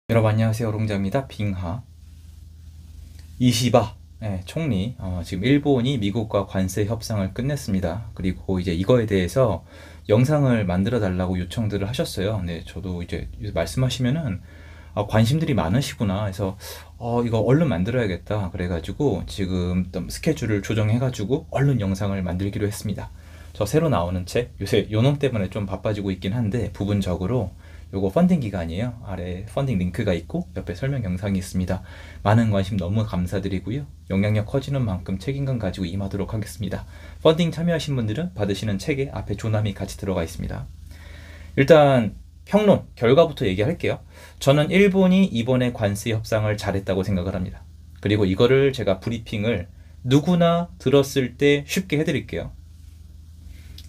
여러분 안녕하세요. 롱자입니다. 빙하 이시바 총리 지금 일본이 미국과 관세 협상을 끝냈습니다. 그리고 이제 이거에 대해서 영상을 만들어 달라고 요청들을 하셨어요. 네, 저도 이제 말씀하시면은 관심들이 많으시구나 해서 이거 얼른 만들어야겠다 그래가지고 지금 좀 스케줄을 조정해가지고 얼른 영상을 만들기로 했습니다. 저 새로 나오는 책 요새 요놈 때문에 좀 바빠지고 있긴 한데 부분적으로 요거 펀딩 기간이에요. 아래 펀딩 링크가 있고 옆에 설명 영상이 있습니다. 많은 관심 너무 감사드리고요. 영향력 커지는 만큼 책임감 가지고 임하도록 하겠습니다. 펀딩 참여하신 분들은 받으시는 책에 앞에 조남이 같이 들어가 있습니다. 일단 평론, 결과부터 얘기할게요. 저는 일본이 이번에 관세 협상을 잘했다고 생각을 합니다. 그리고 이거를 제가 브리핑을 누구나 들었을 때 쉽게 해드릴게요.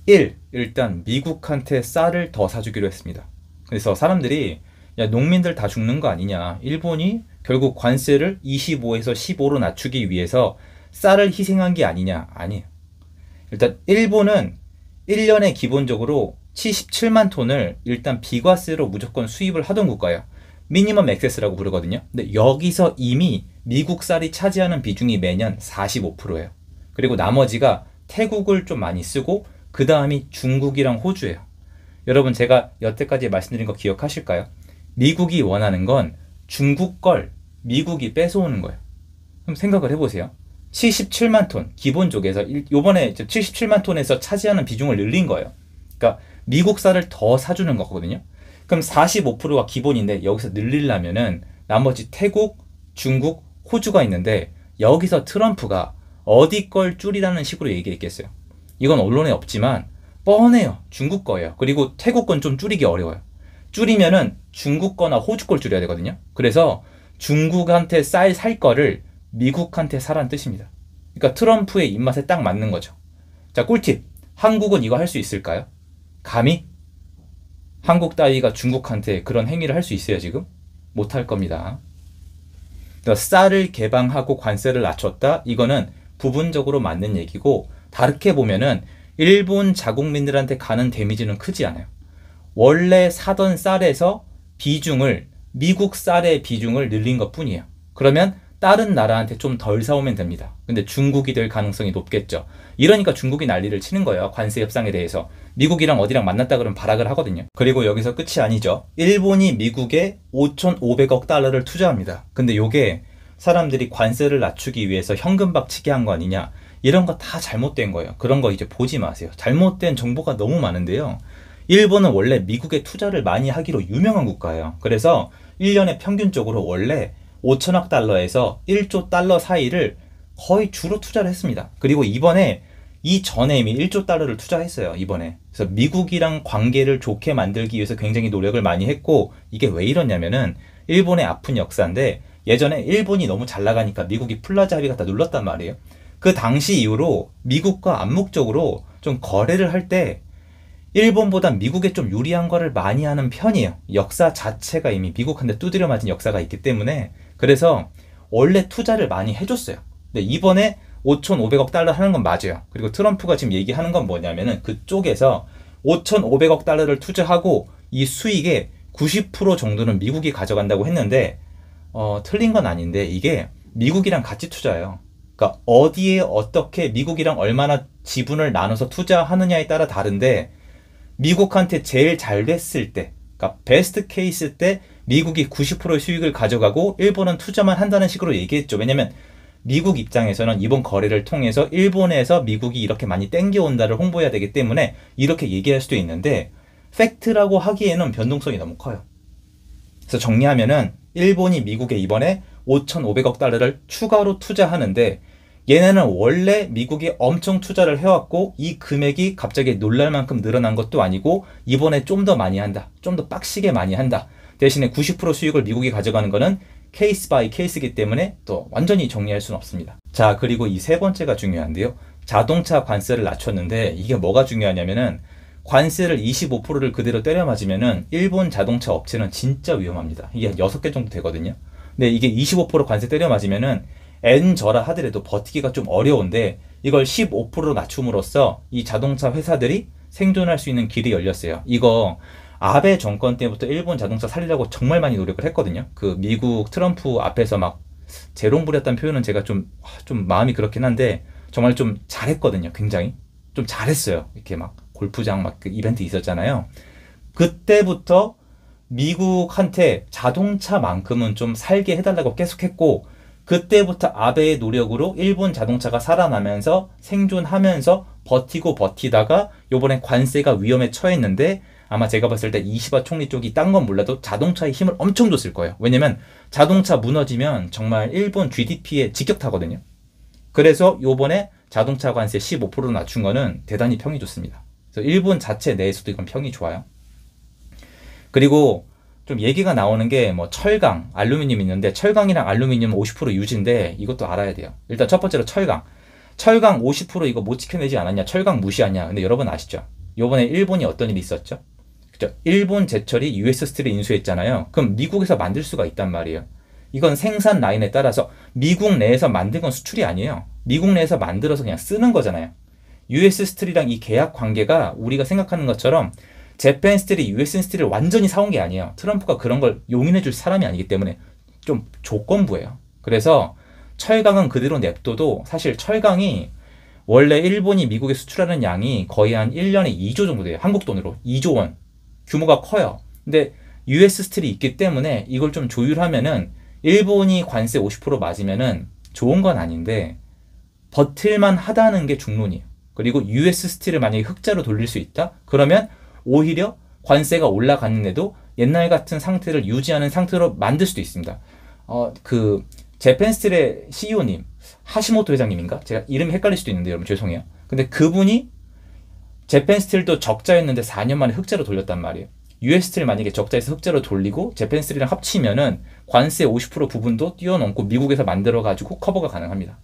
1. 일단 미국한테 쌀을 더 사주기로 했습니다. 그래서 사람들이 야 농민들 다 죽는 거 아니냐, 일본이 결국 관세를 25에서 15로 낮추기 위해서 쌀을 희생한 게 아니냐. 아니에요. 일단 일본은 1년에 기본적으로 77만 톤을 일단 비과세로 무조건 수입을 하던 국가예요. 미니멈 액세스라고 부르거든요. 근데 여기서 이미 미국 쌀이 차지하는 비중이 매년 45%예요. 그리고 나머지가 태국을 좀 많이 쓰고 그 다음이 중국이랑 호주예요. 여러분 제가 여태까지 말씀드린 거 기억하실까요? 미국이 원하는 건 중국 걸 미국이 뺏어오는 거예요. 그럼 생각을 해보세요. 77만 톤 기본적에서 요번에 77만 톤에서 차지하는 비중을 늘린 거예요. 그러니까 미국 쌀을 더 사주는 거거든요. 그럼 45%가 기본인데 여기서 늘리려면은 나머지 태국, 중국, 호주가 있는데 여기서 트럼프가 어디 걸 줄이라는 식으로 얘기했겠어요. 이건 언론에 없지만 뻔해요. 중국 거예요. 그리고 태국 건 좀 줄이기 어려워요. 줄이면은 중국 거나 호주 걸 줄여야 되거든요. 그래서 중국한테 쌀 살 거를 미국한테 사라는 뜻입니다. 그러니까 트럼프의 입맛에 딱 맞는 거죠. 자, 꿀팁. 한국은 이거 할 수 있을까요? 감히? 한국 따위가 중국한테 그런 행위를 할 수 있어요, 지금? 못할 겁니다. 그러니까 쌀을 개방하고 관세를 낮췄다? 이거는 부분적으로 맞는 얘기고, 다르게 보면은 일본 자국민들한테 가는 데미지는 크지 않아요. 원래 사던 쌀에서 비중을, 미국 쌀의 비중을 늘린 것 뿐이에요. 그러면 다른 나라한테 좀 덜 사오면 됩니다. 근데 중국이 될 가능성이 높겠죠. 이러니까 중국이 난리를 치는 거예요. 관세 협상에 대해서. 미국이랑 어디랑 만났다 그러면 발악을 하거든요. 그리고 여기서 끝이 아니죠. 일본이 미국에 5,500억 달러를 투자합니다. 근데 요게 사람들이 관세를 낮추기 위해서 현금 박치기 한 거 아니냐, 이런 거 다 잘못된 거예요. 그런 거 이제 보지 마세요. 잘못된 정보가 너무 많은데요. 일본은 원래 미국에 투자를 많이 하기로 유명한 국가예요. 그래서 1년에 평균적으로 원래 5천억 달러에서 1조 달러 사이를 거의 주로 투자를 했습니다. 그리고 이번에 이전에 이미 1조 달러를 투자했어요. 이번에. 그래서 미국이랑 관계를 좋게 만들기 위해서 굉장히 노력을 많이 했고, 이게 왜 이러냐면은 일본의 아픈 역사인데, 예전에 일본이 너무 잘 나가니까 미국이 플라자 합의 갖다 눌렀단 말이에요. 그 당시 이후로 미국과 암묵적으로 좀 거래를 할 때 일본보다 미국에 좀 유리한 거를 많이 하는 편이에요. 역사 자체가 이미 미국한테 두드려 맞은 역사가 있기 때문에. 그래서 원래 투자를 많이 해줬어요. 근데 이번에 5,500억 달러 하는 건 맞아요. 그리고 트럼프가 지금 얘기하는 건 뭐냐면은 그쪽에서 5,500억 달러를 투자하고 이 수익의 90% 정도는 미국이 가져간다고 했는데 틀린 건 아닌데, 이게 미국이랑 같이 투자해요. 그러니까 어디에 어떻게 미국이랑 얼마나 지분을 나눠서 투자하느냐에 따라 다른데, 미국한테 제일 잘 됐을 때, 그러니까 베스트 케이스 때 미국이 90%의 수익을 가져가고 일본은 투자만 한다는 식으로 얘기했죠. 왜냐면 미국 입장에서는 이번 거래를 통해서 일본에서 미국이 이렇게 많이 땡겨온다를 홍보해야 되기 때문에 이렇게 얘기할 수도 있는데, 팩트라고 하기에는 변동성이 너무 커요. 그래서 정리하면은 일본이 미국에 이번에 5,500억 달러를 추가로 투자하는데, 얘네는 원래 미국이 엄청 투자를 해왔고 이 금액이 갑자기 놀랄 만큼 늘어난 것도 아니고 이번에 좀 더 많이 한다, 좀 더 빡시게 많이 한다. 대신에 90% 수익을 미국이 가져가는 거는 케이스 바이 케이스이기 때문에 또 완전히 정리할 수는 없습니다. 자, 그리고 이 세 번째가 중요한데요. 자동차 관세를 낮췄는데 이게 뭐가 중요하냐면은 관세를 25%를 그대로 때려 맞으면은 일본 자동차 업체는 진짜 위험합니다. 이게 한 6개 정도 되거든요. 근데 이게 25% 관세 때려 맞으면은 N저라 하더라도 버티기가 좀 어려운데, 이걸 15% 낮춤으로써 이 자동차 회사들이 생존할 수 있는 길이 열렸어요. 이거 아베 정권 때부터 일본 자동차 살리려고 정말 많이 노력을 했거든요. 그 미국 트럼프 앞에서 막 재롱 부렸다는 표현은 제가 좀 마음이 그렇긴 한데 정말 좀 잘했거든요. 굉장히 좀 잘했어요. 이렇게 막 골프장 막 그 이벤트 있었잖아요. 그때부터 미국한테 자동차만큼은 좀 살게 해달라고 계속했고, 그때부터 아베의 노력으로 일본 자동차가 살아나면서 생존하면서 버티고 버티다가 요번에 관세가 위험에 처했는데, 아마 제가 봤을 때 이시바 총리 쪽이 딴 건 몰라도 자동차에 힘을 엄청 줬을 거예요. 왜냐면 자동차 무너지면 정말 일본 GDP에 직격타거든요. 그래서 요번에 자동차 관세 15% 낮춘 거는 대단히 평이 좋습니다. 그래서 일본 자체 내에서도 이건 평이 좋아요. 그리고 좀 얘기가 나오는 게 뭐 철강, 알루미늄 있는데, 철강이랑 알루미늄 50% 유지인데 이것도 알아야 돼요. 일단 첫 번째로 철강. 철강 50% 이거 못 지켜내지 않았냐? 철강 무시하냐? 근데 여러분 아시죠? 요번에 일본이 어떤 일이 있었죠? 그죠? 일본 제철이 US 스틸을 인수했잖아요. 그럼 미국에서 만들 수가 있단 말이에요. 이건 생산 라인에 따라서 미국 내에서 만든 건 수출이 아니에요. 미국 내에서 만들어서 그냥 쓰는 거잖아요. US 스틸이랑 이 계약 관계가 우리가 생각하는 것처럼 재팬 스틸이 US 스틸을 완전히 사온 게 아니에요. 트럼프가 그런 걸 용인해 줄 사람이 아니기 때문에 좀 조건부예요. 그래서 철강은 그대로 냅둬도 사실 철강이 원래 일본이 미국에 수출하는 양이 거의 한 1년에 2조 정도 돼요. 한국 돈으로 2조 원. 규모가 커요. 근데 US 스틸이 있기 때문에 이걸 좀 조율하면은 일본이 관세 50% 맞으면은 좋은 건 아닌데 버틸만 하다는 게 중론이에요. 그리고 US 스틸을 만약에 흑자로 돌릴 수 있다? 그러면 오히려 관세가 올라갔는데도 옛날 같은 상태를 유지하는 상태로 만들 수도 있습니다. 재팬스틸의 CEO님, 하시모토 회장님인가? 제가 이름이 헷갈릴 수도 있는데 여러분 죄송해요. 근데 그분이 재팬스틸도 적자였는데 4년 만에 흑자로 돌렸단 말이에요. US스틸 만약에 적자에서 흑자로 돌리고 재팬스틸이랑 합치면은 관세 50% 부분도 뛰어넘고 미국에서 만들어가지고 커버가 가능합니다.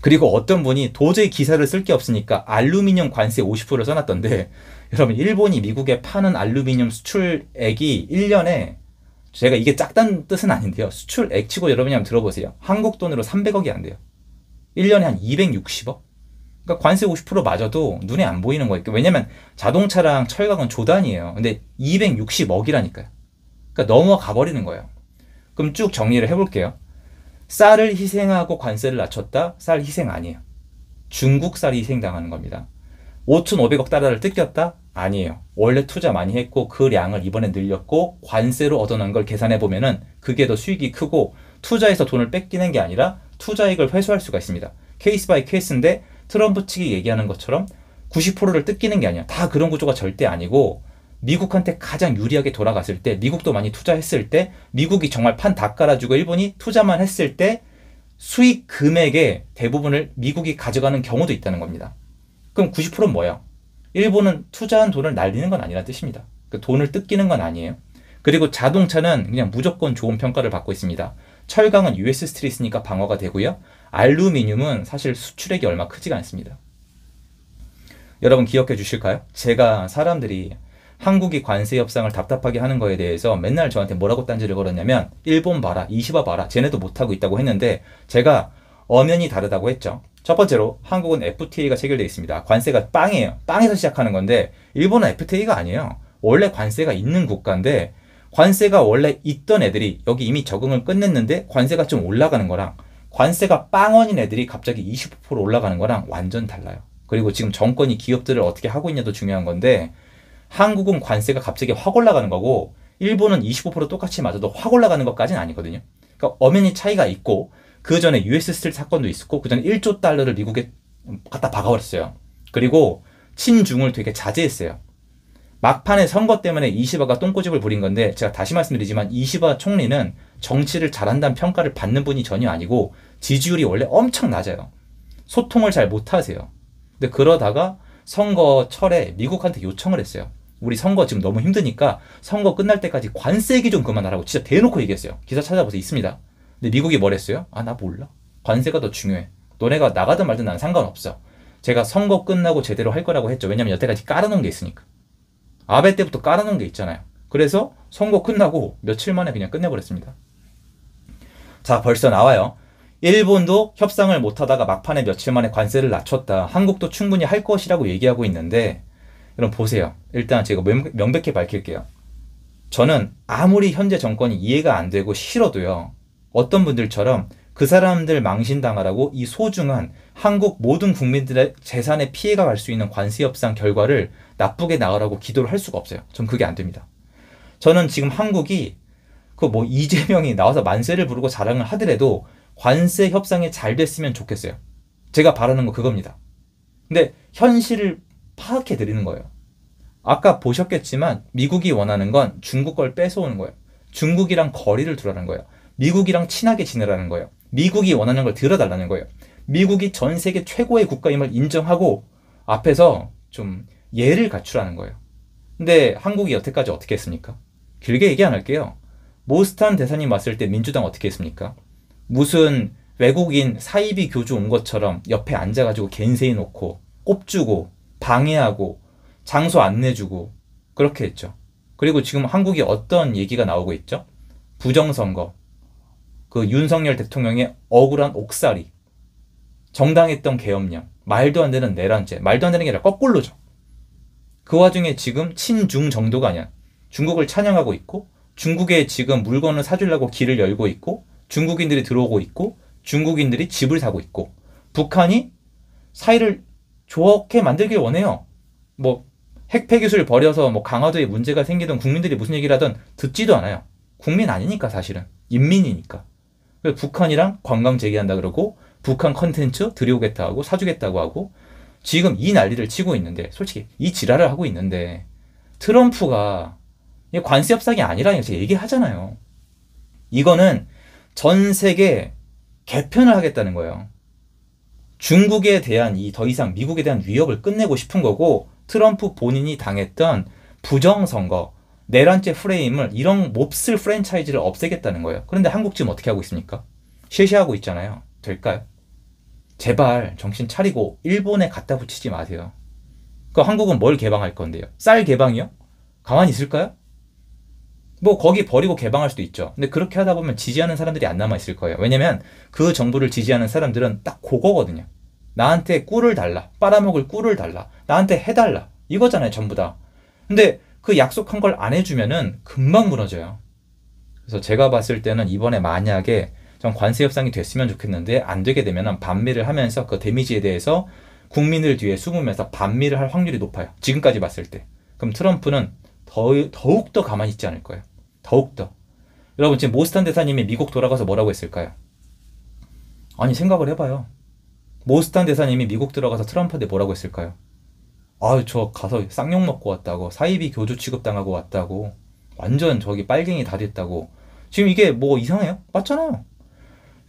그리고 어떤 분이 도저히 기사를 쓸 게 없으니까 알루미늄 관세 50%를 써놨던데, 여러분 일본이 미국에 파는 알루미늄 수출액이 1년에, 제가 이게 작다는 뜻은 아닌데요, 수출액치고 여러분이 한번 들어보세요. 한국 돈으로 300억이 안 돼요. 1년에 한 260억? 그러니까 관세 50% 맞아도 눈에 안 보이는 거예요. 왜냐면 자동차랑 철강은 조단이에요. 근데 260억이라니까요. 그러니까 넘어가 버리는 거예요. 그럼 쭉 정리를 해볼게요. 쌀을 희생하고 관세를 낮췄다? 쌀 희생 아니에요. 중국 쌀이 희생당하는 겁니다. 5,500억 달러를 뜯겼다? 아니에요. 원래 투자 많이 했고 그 량을 이번에 늘렸고 관세로 얻어낸 걸 계산해 보면은 그게 더 수익이 크고, 투자해서 돈을 뺏기는 게 아니라 투자이익을 회수할 수가 있습니다. 케이스 바이 케이스인데 트럼프 측이 얘기하는 것처럼 90%를 뜯기는 게 아니야. 다 그런 구조가 절대 아니고, 미국한테 가장 유리하게 돌아갔을 때, 미국도 많이 투자했을 때, 미국이 정말 판 다 깔아주고 일본이 투자만 했을 때 수익 금액의 대부분을 미국이 가져가는 경우도 있다는 겁니다. 그럼 90%는 뭐야? 일본은 투자한 돈을 날리는 건 아니라는 뜻입니다. 그 돈을 뜯기는 건 아니에요. 그리고 자동차는 그냥 무조건 좋은 평가를 받고 있습니다. 철강은 US 스틸이 있으니까 방어가 되고요. 알루미늄은 사실 수출액이 얼마 크지가 않습니다. 여러분 기억해 주실까요? 제가 사람들이 한국이 관세 협상을 답답하게 하는 거에 대해서 맨날 저한테 뭐라고 딴지를 걸었냐면, 일본 봐라, 이시바 봐라, 쟤네도 못하고 있다고 했는데 제가 엄연히 다르다고 했죠. 첫 번째로 한국은 FTA가 체결되어 있습니다. 관세가 빵이에요. 빵에서 시작하는 건데 일본은 FTA가 아니에요. 원래 관세가 있는 국가인데, 관세가 원래 있던 애들이 여기 이미 적응을 끝냈는데 관세가 좀 올라가는 거랑 관세가 빵원인 애들이 갑자기 25% 올라가는 거랑 완전 달라요. 그리고 지금 정권이 기업들을 어떻게 하고 있냐도 중요한 건데, 한국은 관세가 갑자기 확 올라가는 거고 일본은 25% 똑같이 맞아도 확 올라가는 것까지는 아니거든요. 그러니까 엄연히 차이가 있고, 그 전에 US 스틸 사건도 있었고 그 전에 1조 달러를 미국에 갖다 박아버렸어요. 그리고 친중을 되게 자제했어요. 막판에 선거 때문에 이시바가 똥꼬집을 부린 건데, 제가 다시 말씀드리지만 이시바 총리는 정치를 잘한다는 평가를 받는 분이 전혀 아니고 지지율이 원래 엄청 낮아요. 소통을 잘 못하세요. 근데 그러다가 선거철에 미국한테 요청을 했어요. 우리 선거 지금 너무 힘드니까 선거 끝날 때까지 관세 얘기 좀 그만하라고 진짜 대놓고 얘기했어요. 기사 찾아보세요. 있습니다. 근데 미국이 뭐랬어요? 아, 나 몰라. 관세가 더 중요해. 너네가 나가든 말든 난 상관없어. 제가 선거 끝나고 제대로 할 거라고 했죠. 왜냐면 여태까지 깔아놓은 게 있으니까. 아베 때부터 깔아놓은 게 있잖아요. 그래서 선거 끝나고 며칠 만에 그냥 끝내버렸습니다. 자, 벌써 나와요. 일본도 협상을 못하다가 막판에 며칠 만에 관세를 낮췄다. 한국도 충분히 할 것이라고 얘기하고 있는데, 여러분 보세요. 일단 제가 명백히 밝힐게요. 저는 아무리 현재 정권이 이해가 안 되고 싫어도요. 어떤 분들처럼 그 사람들 망신당하라고 이 소중한 한국 모든 국민들의 재산에 피해가 갈 수 있는 관세 협상 결과를 나쁘게 나가라고 기도를 할 수가 없어요. 전 그게 안 됩니다. 저는 지금 한국이 그 뭐 이재명이 나와서 만세를 부르고 자랑을 하더라도 관세 협상이 잘 됐으면 좋겠어요. 제가 바라는 거 그겁니다. 근데 현실을 파악해 드리는 거예요. 아까 보셨겠지만 미국이 원하는 건 중국 걸 뺏어오는 거예요. 중국이랑 거리를 두라는 거예요. 미국이랑 친하게 지내라는 거예요. 미국이 원하는 걸 들어달라는 거예요. 미국이 전 세계 최고의 국가임을 인정하고 앞에서 좀 예를 갖추라는 거예요. 근데 한국이 여태까지 어떻게 했습니까? 길게 얘기 안 할게요. 모스탄 대사님 왔을 때 민주당 어떻게 했습니까? 무슨 외국인 사이비 교주 온 것처럼 옆에 앉아가지고 겐세이 놓고 꼽주고 방해하고 장소 안 내주고 그렇게 했죠. 그리고 지금 한국이 어떤 얘기가 나오고 있죠? 부정선거, 그 윤석열 대통령의 억울한 옥살이, 정당했던 계엄령, 말도 안 되는 내란죄, 말도 안 되는 게 아니라 거꾸로죠. 그 와중에 지금 친중 정도가 아니야. 중국을 찬양하고 있고 중국에 지금 물건을 사주려고 길을 열고 있고 중국인들이 들어오고 있고 중국인들이 집을 사고 있고 북한이 사이를 좋게 만들길 원해요. 뭐 핵폐기술 버려서 뭐 강화도에 문제가 생기던 국민들이 무슨 얘기를 하든 듣지도 않아요. 국민 아니니까 사실은. 인민이니까. 북한이랑 관광 재개한다 그러고 북한 컨텐츠 들여오겠다 하고 사주겠다고 하고 지금 이 난리를 치고 있는데 솔직히 이 지랄을 하고 있는데 트럼프가 관세 협상이 아니라는 거 얘기하잖아요. 이거는 전 세계 개편을 하겠다는 거예요. 중국에 대한 이 더 이상 미국에 대한 위협을 끝내고 싶은 거고 트럼프 본인이 당했던 부정선거, 내란죄 프레임을 이런 몹쓸 프랜차이즈를 없애겠다는 거예요. 그런데 한국 지금 어떻게 하고 있습니까? 쉐쉐하고 있잖아요. 될까요? 제발 정신 차리고 일본에 갖다 붙이지 마세요. 그 한국은 뭘 개방할 건데요? 쌀 개방이요? 가만히 있을까요? 뭐 거기 버리고 개방할 수도 있죠. 근데 그렇게 하다 보면 지지하는 사람들이 안 남아있을 거예요. 왜냐면 그 정부를 지지하는 사람들은 딱 그거거든요. 나한테 꿀을 달라. 빨아먹을 꿀을 달라. 나한테 해달라. 이거잖아요, 전부 다. 근데 그 약속한 걸 안 해주면은 금방 무너져요. 그래서 제가 봤을 때는 이번에 만약에 좀 관세 협상이 됐으면 좋겠는데 안 되게 되면은 반미를 하면서 그 데미지에 대해서 국민들 뒤에 숨으면서 반미를 할 확률이 높아요. 지금까지 봤을 때. 그럼 트럼프는 더욱더 가만히 있지 않을 거예요. 더욱더. 여러분 지금 모스탄 대사님이 미국 돌아가서 뭐라고 했을까요? 아니 생각을 해봐요. 모스탄 대사님이 미국 들어가서 트럼프한테 뭐라고 했을까요? 아유 저 가서 쌍욕 먹고 왔다고 사이비 교주 취급당하고 왔다고 완전 저기 빨갱이 다 됐다고 지금 이게 뭐 이상해요? 맞잖아요.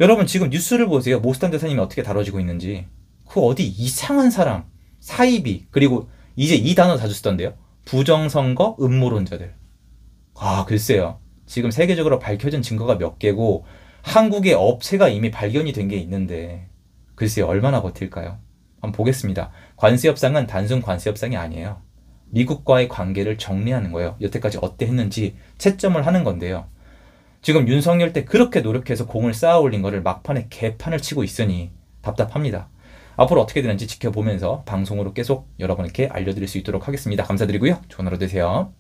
여러분 지금 뉴스를 보세요. 모스탄 대사님이 어떻게 다뤄지고 있는지. 그 어디 이상한 사람 사이비 그리고 이제 이 단어 자주 쓰던데요. 부정선거 음모론자들. 아 글쎄요. 지금 세계적으로 밝혀진 증거가 몇 개고 한국의 업체가 이미 발견이 된 게 있는데 글쎄요. 얼마나 버틸까요? 한번 보겠습니다. 관세 협상은 단순 관세 협상이 아니에요. 미국과의 관계를 정리하는 거예요. 여태까지 어때 했는지 채점을 하는 건데요. 지금 윤석열 때 그렇게 노력해서 공을 쌓아 올린 거를 막판에 개판을 치고 있으니 답답합니다. 앞으로 어떻게 되는지 지켜보면서 방송으로 계속 여러분께 알려드릴 수 있도록 하겠습니다. 감사드리고요. 좋은 하루 되세요.